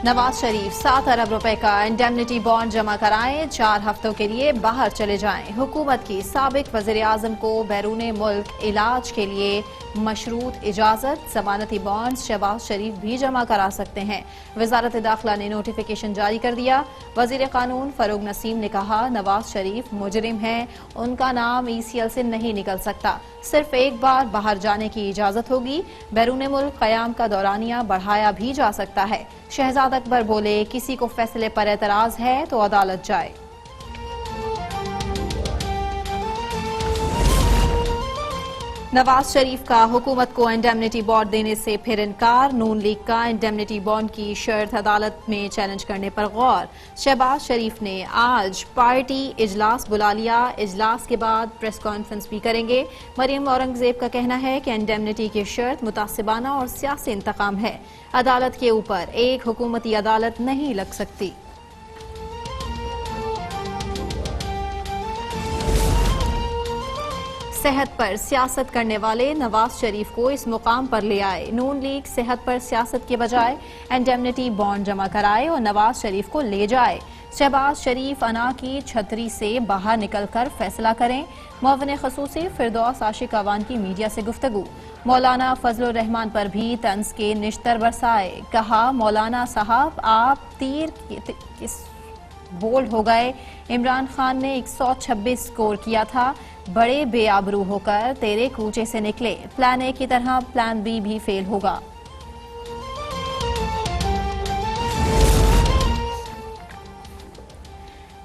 नवाज शरीफ 7 अरब रुपए का indemnity bond जमा कराएं, 4 हफ्तों के लिए बाहर चले जाएं। हुकूमत की साबिक वज़ीर आज़म को बैरून मुल्क इलाज के लिए मशरूत इजाजत। जमानती बॉन्ड शहबाज शरीफ भी जमा करा सकते हैं। वजारत दाखिला ने नोटिफिकेशन जारी कर दिया। वजीर कानून फरूग नसीम ने कहा, नवाज शरीफ मुजरिम हैं, उनका नाम ECL से नहीं निकल सकता। सिर्फ एक बार बाहर जाने की इजाजत होगी। बैरून मुल्क क़याम का दौरानिया बढ़ाया भी जा सकता है। शहजाद अकबर बोले, किसी को फैसले पर एतराज है तो अदालत जाए। नवाज शरीफ का हुकूमत को इंडेमनिटी बॉन्ड देने से फिर इनकार। नून लीग का इंडेमनिटी बॉन्ड की शर्त अदालत में चैलेंज करने पर गौर। शहबाज शरीफ ने आज पार्टी इजलास बुला लिया। इजलास के बाद प्रेस कॉन्फ्रेंस भी करेंगे। मरियम औरंगजेब का कहना है कि इंडेमनिटी की शर्त मुतासिबाना और सियासी इंतकाम है। अदालत के ऊपर एक हुकूमती अदालत नहीं लग सकती। सेहत पर सियासत करने वाले नवाज शरीफ को इस मुकाम पर ले आए। नून लीग सेहत पर सियासत के बजाय इंडेमनिटी बॉन्ड जमा कराए और नवाज शरीफ को ले जाए। शहबाज शरीफ अना की छतरी से बाहर निकलकर फैसला करें। मुअव्विन खसूसी फिरदौस आशिक अवान की मीडिया से गुफ्तगू। मौलाना फजलुर रहमान पर भी तंज के निश्तर बरसाए। कहा, मौलाना साहब आप तीर बोल्ड हो गए। इमरान खान ने 126 स्कोर किया था। बड़े बेआबरू होकर तेरे कूचे से निकले। प्लान ए की तरह प्लान बी भी फेल होगा।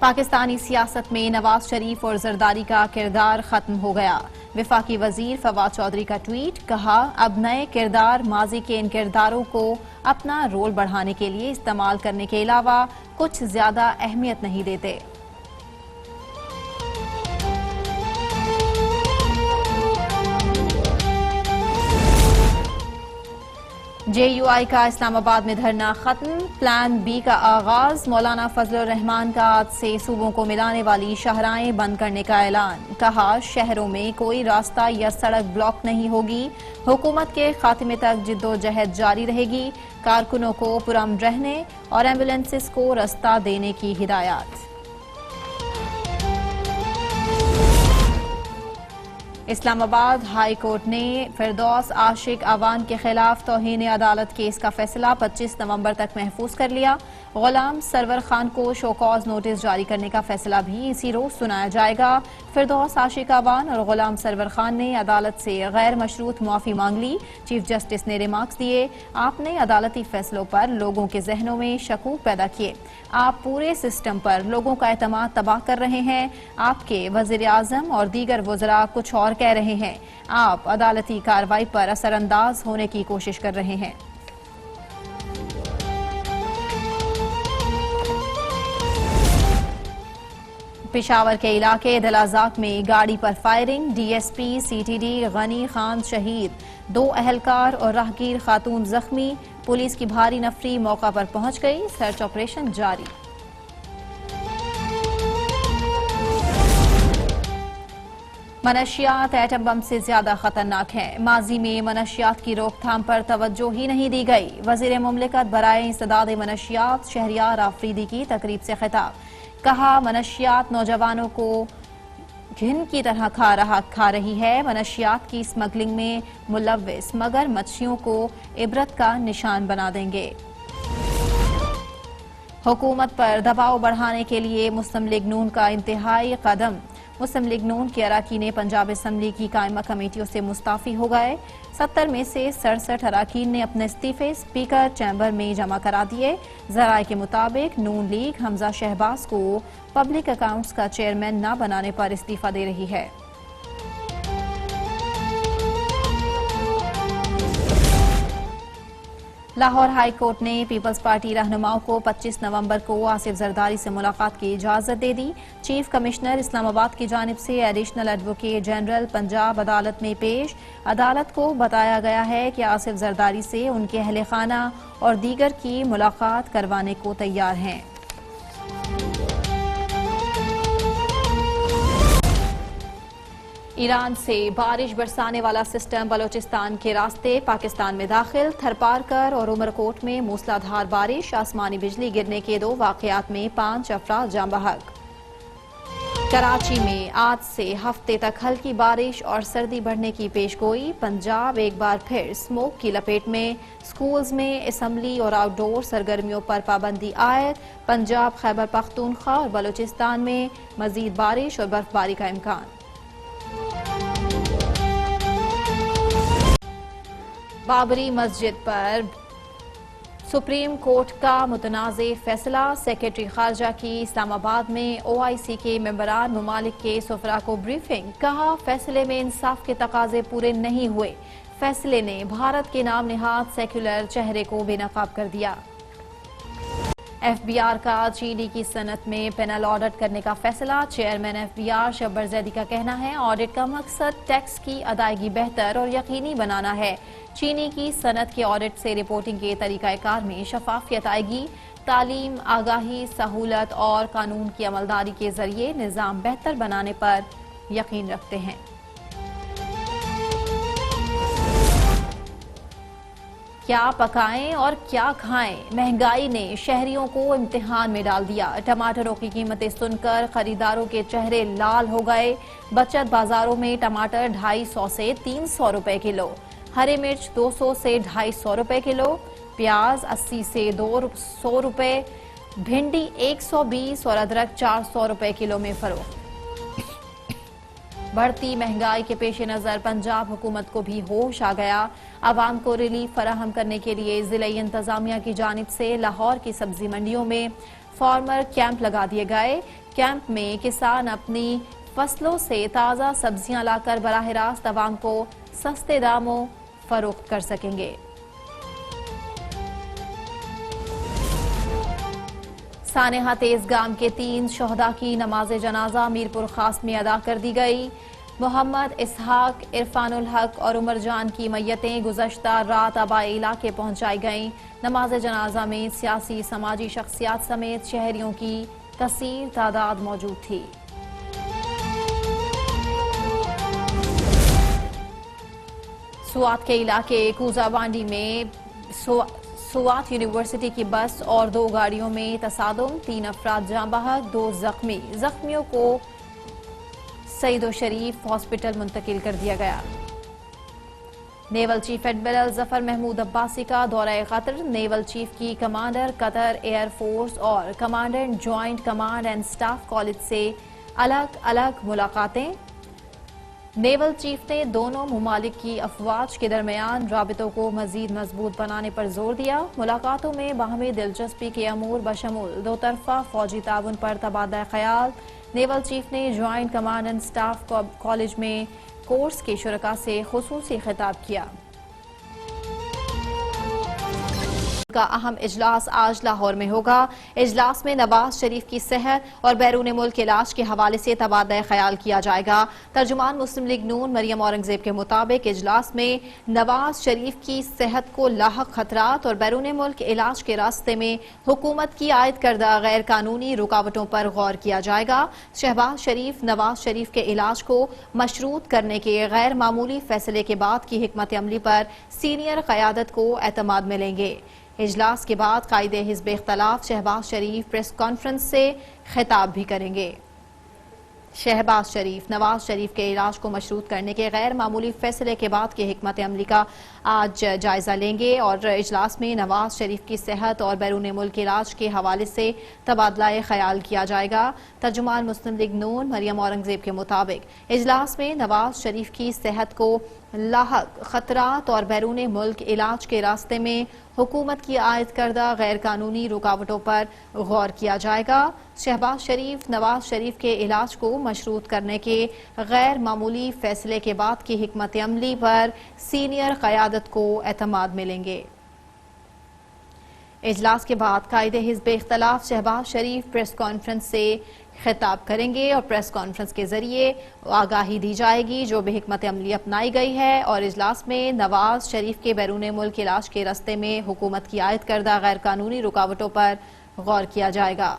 पाकिस्तानी सियासत में नवाज शरीफ और जरदारी का किरदार खत्म हो गया। वफाकी वजीर फवाद चौधरी का ट्वीट। कहा, अब नए किरदार माजी के इन किरदारों को अपना रोल बढ़ाने के लिए इस्तेमाल करने के अलावा कुछ ज्यादा अहमियत नहीं देते। JUI का इस्लामाबाद में धरना खत्म। प्लान बी का आगाज। मौलाना फजलुर रहमान का आज से सूबों को मिलाने वाली शाहराहें बंद करने का ऐलान। कहा, शहरों में कोई रास्ता या सड़क ब्लॉक नहीं होगी। हुकूमत के खात्मे तक जिद्दोजहद जारी रहेगी। कारकुनों को पुरअमन रहने और एम्बुलेंसेस को रास्ता देने की हिदायत। इस्लामाबाद हाई कोर्ट ने फिरदौस आशिक अवान के खिलाफ तौहीन अदालत केस का फैसला 25 नवंबर तक महफूज कर लिया। गुलाम सरवर खान को शोकॉज नोटिस जारी करने का फैसला भी इसी रोज सुनाया जाएगा। फिरदौस आशिक अवान और गुलाम सरवर खान ने अदालत से गैर मशरूत मुआफी मांग ली। चीफ जस्टिस ने रिमार्क्स दिए, आपने अदालती फैसलों पर लोगों के जहनों में शकूक पैदा किए। आप पूरे सिस्टम पर लोगों का एतमाद तबाह कर रहे हैं। आपके वजीर आजम और दीगर वज़रा कुछ और कह रहे हैं। आप अदालती कार्रवाई पर असरअंदाज होने की कोशिश कर रहे हैं। पेशावर के इलाके दलाजाक में गाड़ी पर firing. DSP CTD Ghani Khan शहीद। 2 अहलकार और राहगीर खातून जख्मी। पुलिस की भारी नफरी मौका पर पहुंच गई। सर्च ऑपरेशन जारी। मनशियात एटम बम से ज्यादा खतरनाक है। माजी में मनशियात की रोकथाम पर तवज्जो ही नहीं दी गई। वजीर मुमलिकत बराए इंसदाद मनशियात शहरियार आफरीदी की तकरीब से खिताब। कहा, मनशियात नौजवानों को घिन की तरह खा रही है। मनशियात की स्मगलिंग में मुलव्विस मगर मच्छियों को इबरत का निशान बना देंगे। हुकूमत पर दबाव बढ़ाने के लिए मुस्लिम लीग नून का इंतहाई कदम। मुस्लिम लीग नून के अराकीन ने पंजाब असम्बली की कायमा कमेटियों से मुस्ताफी हो गए। 70 में से 67 अराकीन ने अपने इस्तीफे स्पीकर चैम्बर में जमा करा दिए। जराये के मुताबिक नून लीग हमजा शहबाज को पब्लिक अकाउंट्स का चेयरमैन न बनाने पर इस्तीफा दे रही है। लाहौर हाई कोर्ट ने पीपल्स पार्टी रहनुमाओं को 25 नवंबर को आसिफ जरदारी से मुलाकात की इजाजत दे दी। चीफ कमिश्नर इस्लामाबाद की जानिब से एडिशनल एडवोकेट जनरल पंजाब अदालत में पेश। अदालत को बताया गया है कि आसिफ जरदारी से उनके अहले खाना और दीगर की मुलाकात करवाने को तैयार हैं। ईरान से बारिश बरसाने वाला सिस्टम बलोचिस्तान के रास्ते पाकिस्तान में दाखिल। थरपारकर और उमरकोट में मूसलाधार बारिश, आसमानी बिजली गिरने के 2 वाकयात में 5 अफराद जाँ बहक। कराची में आज से हफ्ते तक हल्की बारिश और सर्दी बढ़ने की पेशगोई। पंजाब एक बार फिर स्मोक की लपेट में। स्कूल्स में असम्बली और आउटडोर सरगर्मियों पर पाबंदी आयद। पंजाब, खैबर पख्तूनख्वा और बलोचिस्तान में मजीद बारिश और बर्फबारी का इम्कान। बाबरी मस्जिद पर सुप्रीम कोर्ट का मुतनाज़े फैसला। सेक्रेटरी खारजा की इस्लामाबाद में OIC के मेंबरान मुमालिक के सफरा को ब्रीफिंग। कहा, फैसले में इंसाफ के तकाजे पूरे नहीं हुए। फैसले ने भारत के नाम नेहाद सेक्युलर चेहरे को बेनकाब कर दिया। FBR का चीनी की सनत में पैनल ऑडिट करने का फैसला। चेयरमैन FBR शब्बर जैदी का कहना है, ऑडिट का मकसद टैक्स की अदायगी बेहतर और यकीनी बनाना है। चीनी की सनत के ऑडिट से रिपोर्टिंग के तरीकाकार में शफाफियत आएगी। तालीम, आगाही, सहूलत और कानून की अमलदारी के जरिए निज़ाम बेहतर बनाने पर यकीन रखते हैं। क्या पकाएं और क्या खाएं, महंगाई ने शहरियों को इम्तिहान में डाल दिया। टमाटरों की कीमतें सुनकर खरीदारों के चेहरे लाल हो गए। बचत बाजारों में टमाटर 250 से 300 रुपए किलो, हरे मिर्च 200 से 250 रुपए किलो, प्याज 80 से 200 रुपए, भिंडी 120 और अदरक 400 रुपए किलो में फरोख्त। बढ़ती महंगाई के पेश नजर पंजाब हुकूमत को भी होश आ गया। आवाम को रिलीफ फराहम करने के लिए जिले इंतजामिया की जानिब से लाहौर की सब्जी मंडियों में फार्मर कैंप लगा दिए गए। कैंप में किसान अपनी फसलों से ताज़ा सब्जियां लाकर बराह रास्त आवाम को सस्ते दामों फरोख्त कर सकेंगे। सानेहा तेजगाम के 3 शहदा की नमाज जनाजा मीरपुर खास में अदा कर दी गई। मोहम्मद इसहाक, इरफानुल हक और उमर जान की मैयतें गुज़श्ता रात आबाई इलाके पहुंचाई गईं। नमाज जनाजा में सियासी समाजी शख्सियात समेत शहरियों की कसीर तादाद मौजूद थी। सुआत के इलाके कूजाबांडी में सुआत यूनिवर्सिटी की बस और 2 गाड़ियों में तसादुम, 3 अफराद जाँ बहक, 2 जख्मी। जख्मियों को सईद शरीफ हॉस्पिटल मुंतकिल कर दिया गया। Naval chief admiral Zafar Mahmood Abbasi का दौरा कतर। नेवल चीफ की कमांडर कतर एयरफोर्स और commandant joint command and staff college से अलग अलग मुलाकातें। नेवल चीफ ने दोनों मुमालिक की अफवाज के दरमियान राबितों को मजीद मजबूत बनाने पर जोर दिया। मुलाकातों में बाहमी दिलचस्पी के अमूर बशमूल 2 तरफा फौजी ताउन पर तबादला ख्याल। नेवल चीफ ने joint command and staff college में कोर्स के शुरका से खुसूसी खिताब किया। का अहम इजलास आज लाहौर में होगा। इजलास में नवाज शरीफ की सेहत और बैरून मुल्क इलाज के हवाले से तबादला ख्याल किया जाएगा। तर्जुमान मुस्लिम लीग नून मरियम औरंगजेब के मुताबिक इजलास में नवाज शरीफ की सेहत को लाहक खतरात और बैरून मुल्क इलाज के रास्ते में हुकूमत की आयद करदा गैर कानूनी रुकावटों पर गौर किया जाएगा। शहबाज शरीफ नवाज शरीफ के इलाज को मशरूत करने के गैर मामूली फैसले के बाद की हिकमत अमली पर सीनियर क़यादत को एतमाद मिलेंगे। इजलास के बाद कायदे हिज़्ब इख्तलाफ शहबाज शरीफ प्रेस कॉन्फ्रेंस से खिताब भी करेंगे। शहबाज शरीफ नवाज शरीफ के इलाज को मशरूत करने के गैर मामूली फैसले के बाद की हिकमत अमली का आज जायजा लेंगे और इजलास में नवाज शरीफ की सेहत और बैरून मुल्क इलाज के हवाले से तबादला ख्याल किया जाएगा। तर्जुमान मुस्लिम लीग नून मरियम औरंगजेब के मुताबिक इजलास में नवाज शरीफ की सेहत को लाहक खतरात और बैरून मुल्क इलाज के रास्ते में हुकूमत की आयद करदा गैर कानूनी रुकावटों पर गौर किया जाएगा। शहबाज शरीफ नवाज शरीफ के इलाज को मशरूत करने के गैर मामूली फैसले के बाद की हिकमत अमली पर सीनियर क़यादत को एतमाद मिलेंगे। इजलास के बाद कायदे हिज़्ब इख्तलाफ शहबाज शरीफ प्रेस कॉन्फ्रेंस से खिताब करेंगे और प्रेस कॉन्फ्रेंस के जरिए आगाही दी जाएगी जो भी हिकमत अमली अपनाई गई है और इजलास में नवाज शरीफ के बैरून मुल्क इलाज के रास्ते में हुकूमत की आयद करदा गैर कानूनी रुकावटों पर गौर किया जाएगा।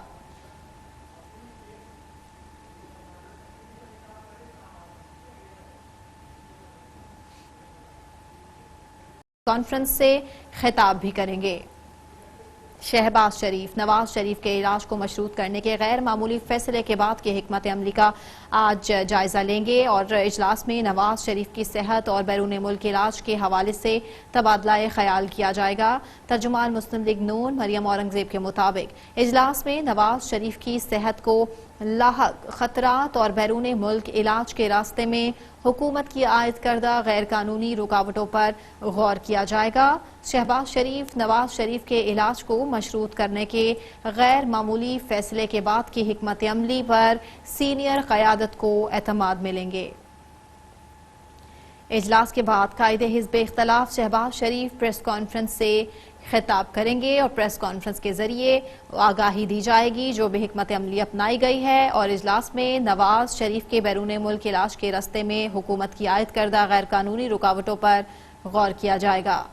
कॉन्फ्रेंस से खिताब भी करेंगे। शहबाज शरीफ नवाज शरीफ के इलाज को मशरूत करने के गैर मामूली फैसले के बाद की हिकमत अमली का आज जायजा लेंगे और इजलास में नवाज शरीफ की सेहत और बैरून मुल्क इलाज के हवाले से तबादला ख्याल किया जाएगा। तर्जुमान मुस्लिम लीग नून मरियम औरंगजेब के मुताबिक इजलास में नवाज शरीफ की सेहत को लाहक खतरात और बैरून मुल्क इलाज के रास्ते में हुकूमत की आयद करदा गैर कानूनी रुकावटों पर गौर किया जाएगा। शहबाज शरीफ नवाज शरीफ के इलाज को मशरूत करने के गैर मामूली फैसले के बाद की हिकमत अमली पर सीनियर क़यादत को एतमाद मिलेंगे। इजलास के बाद कायदे हिज़्ब इख्तलाफ शहबाज शरीफ प्रेस कॉन्फ्रेंस से खिताब करेंगे और प्रेस कॉन्फ्रेंस के जरिए आगाही दी जाएगी जो भी हिकमत अमली अपनाई गई है और इजलास में नवाज शरीफ के बैरून मुल्क इलाज के रास्ते में हुकूमत की आयद करदा गैर कानूनी रुकावटों पर गौर किया जाएगा।